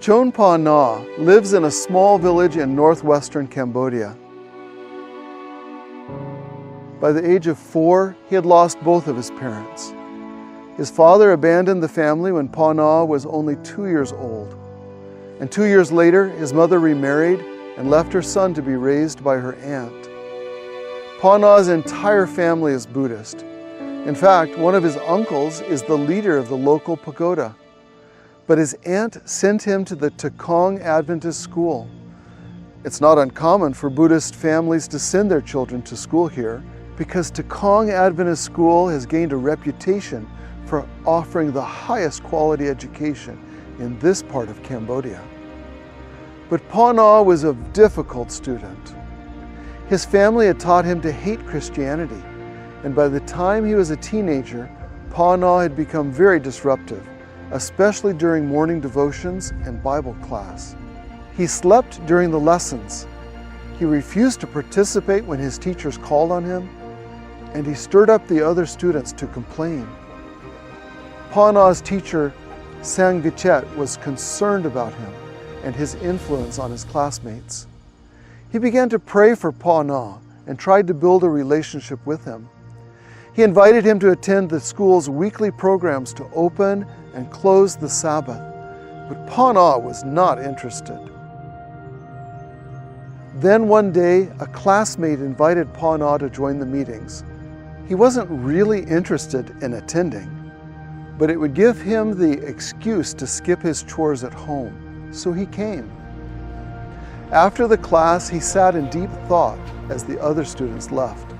Chon Pa Na lives in a small village in northwestern Cambodia. By the age of 4, he had lost both of his parents. His father abandoned the family when Pa Na was only 2 years old. And 2 years later, his mother remarried and left her son to be raised by her aunt. Pa Na's entire family is Buddhist. In fact, one of his uncles is the leader of the local pagoda. But his aunt sent him to the Takong Adventist school. It's not uncommon for Buddhist families to send their children to school here because Takong Adventist school has gained a reputation for offering the highest quality education in this part of Cambodia. But Pa Na was a difficult student. His family had taught him to hate Christianity, and by the time he was a teenager, Pa Na had become very disruptive, especially during morning devotions and Bible class. He slept during the lessons. He refused to participate when his teachers called on him, and he stirred up the other students to complain. Pa Na's teacher, Sang Vichet, was concerned about him and his influence on his classmates. He began to pray for Pa Na and tried to build a relationship with him. He invited him to attend the school's weekly programs to open and close the Sabbath, but Pa Na was not interested. Then one day, a classmate invited Pa Na to join the meetings. He wasn't really interested in attending, but it would give him the excuse to skip his chores at home, so he came. After the class, he sat in deep thought as the other students left.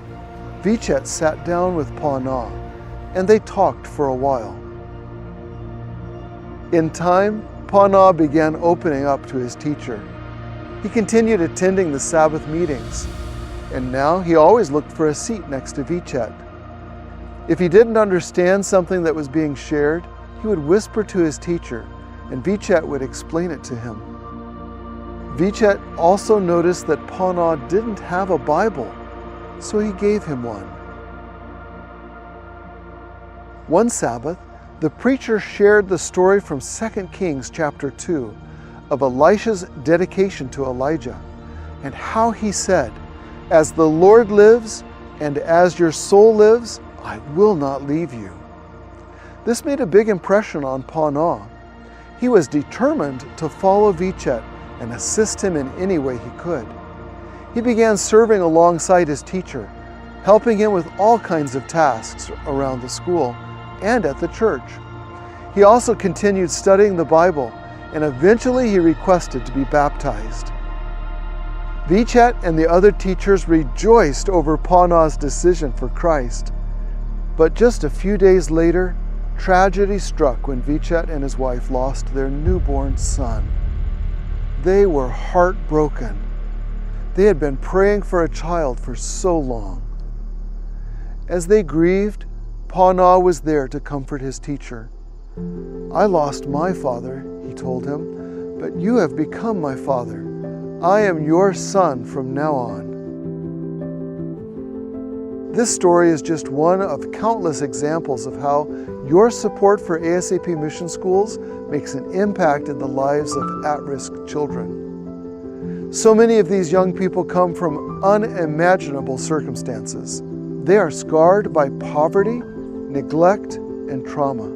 Vichet sat down with Pa Na, and they talked for a while. In time, Pa Na began opening up to his teacher. He continued attending the Sabbath meetings, and now he always looked for a seat next to Vichet. If he didn't understand something that was being shared, he would whisper to his teacher, and Vichet would explain it to him. Vichet also noticed that Pa Na didn't have a Bible, so he gave him one. One Sabbath, the preacher shared the story from 2 Kings chapter 2 of Elisha's dedication to Elijah and how he said, "As the Lord lives and as your soul lives, I will not leave you." This made a big impression on Pa Na. He was determined to follow Vichet and assist him in any way he could. He began serving alongside his teacher, helping him with all kinds of tasks around the school and at the church. He also continued studying the Bible, and eventually he requested to be baptized. Vichet and the other teachers rejoiced over Pa Na's decision for Christ. But just a few days later, tragedy struck when Vichet and his wife lost their newborn son. They were heartbroken. They had been praying for a child for so long. As they grieved, Pa Na was there to comfort his teacher. "I lost my father," he told him, "but you have become my father. I am your son from now on." This story is just one of countless examples of how your support for ASAP Mission Schools makes an impact in the lives of at-risk children. So many of these young people come from unimaginable circumstances. They are scarred by poverty, neglect, and trauma.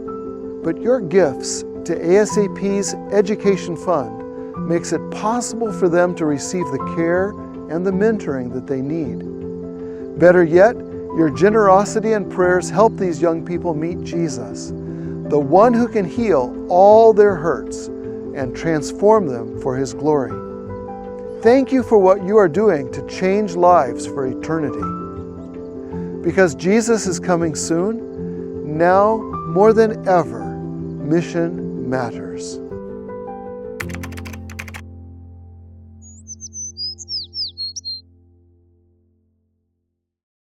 But your gifts to ASAP's Education Fund makes it possible for them to receive the care and the mentoring that they need. Better yet, your generosity and prayers help these young people meet Jesus, the one who can heal all their hurts and transform them for His glory. Thank you for what you are doing to change lives for eternity. Because Jesus is coming soon, now more than ever, mission matters.